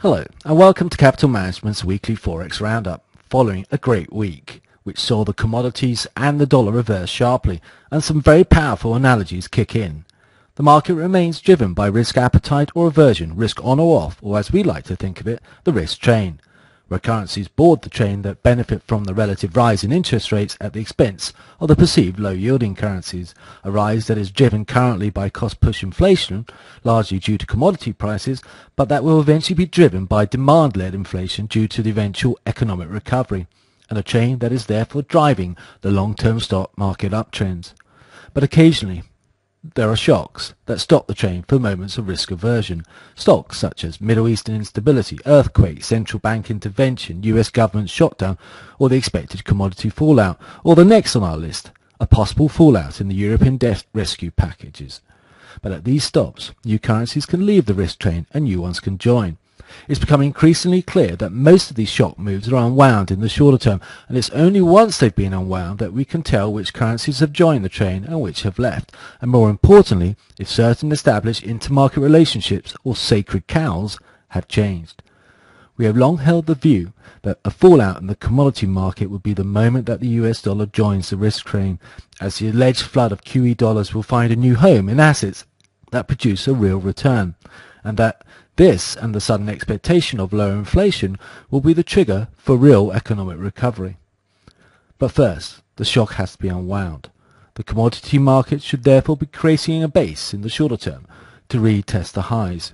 Hello and welcome to Capital Management's weekly Forex Roundup, following a great week, which saw the commodities and the dollar reverse sharply and some very powerful analogies kick in. The market remains driven by risk appetite or aversion, risk on or off, or as we like to think of it, the risk train, where currencies board the train that benefit from the relative rise in interest rates at the expense of the perceived low-yielding currencies, a rise that is driven currently by cost-push inflation, largely due to commodity prices, but that will eventually be driven by demand-led inflation due to the eventual economic recovery, and a train that is therefore driving the long-term stock market uptrends. But occasionally, there are shocks that stop the train for moments of risk aversion. Stocks such as Middle Eastern instability, earthquake, central bank intervention, US government shutdown, or the expected commodity fallout, or the next on our list, a possible fallout in the European debt rescue packages. But at these stops, new currencies can leave the risk train and new ones can join. It's becoming increasingly clear that most of these shock moves are unwound in the shorter term, and it's only once they've been unwound that we can tell which currencies have joined the train and which have left, and more importantly, if certain established intermarket relationships, or sacred cows, have changed. We have long held the view that a fallout in the commodity market would be the moment that the US dollar joins the risk train, as the alleged flood of QE dollars will find a new home in assets that produce a real return, and that this and the sudden expectation of lower inflation will be the trigger for real economic recovery. But first, the shock has to be unwound. The commodity market should therefore be creating a base in the shorter term to retest the highs,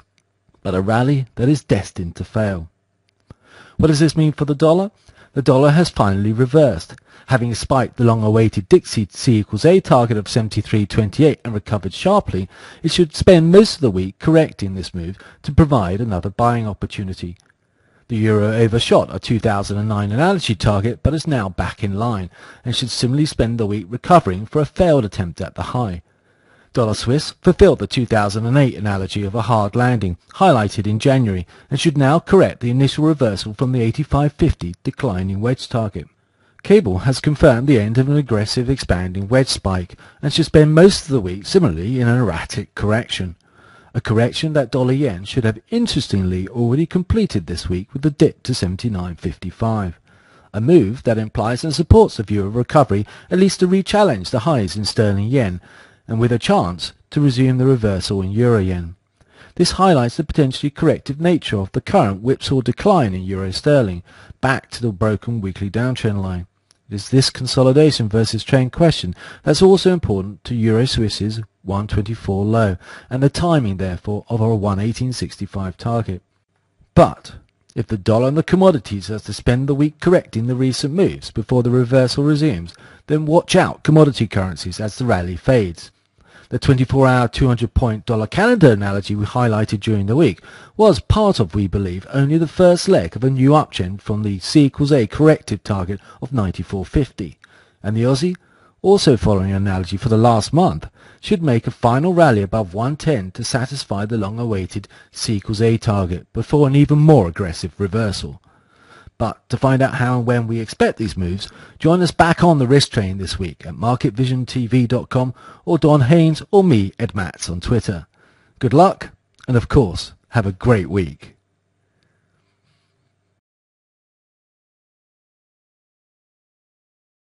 but a rally that is destined to fail. What does this mean for the dollar? The dollar has finally reversed. Having spiked the long-awaited Dixie C=A target of 73.28 and recovered sharply, it should spend most of the week correcting this move to provide another buying opportunity. The euro overshot a 2009 analogy target but is now back in line and should similarly spend the week recovering for a failed attempt at the high. Dollar Swiss fulfilled the 2008 analogy of a hard landing, highlighted in January, and should now correct the initial reversal from the 85.50 declining wedge target. Cable has confirmed the end of an aggressive expanding wedge spike and should spend most of the week similarly in an erratic correction. A correction that dollar yen should have interestingly already completed this week with the dip to 79.55. A move that implies and supports the view of recovery, at least to re-challenge the highs in sterling yen, and with a chance to resume the reversal in euro yen. This highlights the potentially corrective nature of the current whipsaw decline in euro sterling, back to the broken weekly downtrend line. It is this consolidation versus trend question that's also important to euro Swiss's 124 low, and the timing therefore of our 118.65 target. But if the dollar and the commodities has to spend the week correcting the recent moves before the reversal resumes, then watch out commodity currencies as the rally fades. The 24-hour 200-point dollar calendar analogy we highlighted during the week was part of, we believe, only the first leg of a new uptrend from the C=A corrective target of 94.50, and the Aussie, also following an analogy for the last month, should make a final rally above 110 to satisfy the long-awaited C=A target before an even more aggressive reversal. But to find out how and when we expect these moves, join us back on the risk train this week at marketvisiontv.com or Don Haynes or me, Ed Matz, on Twitter. Good luck, and of course, have a great week.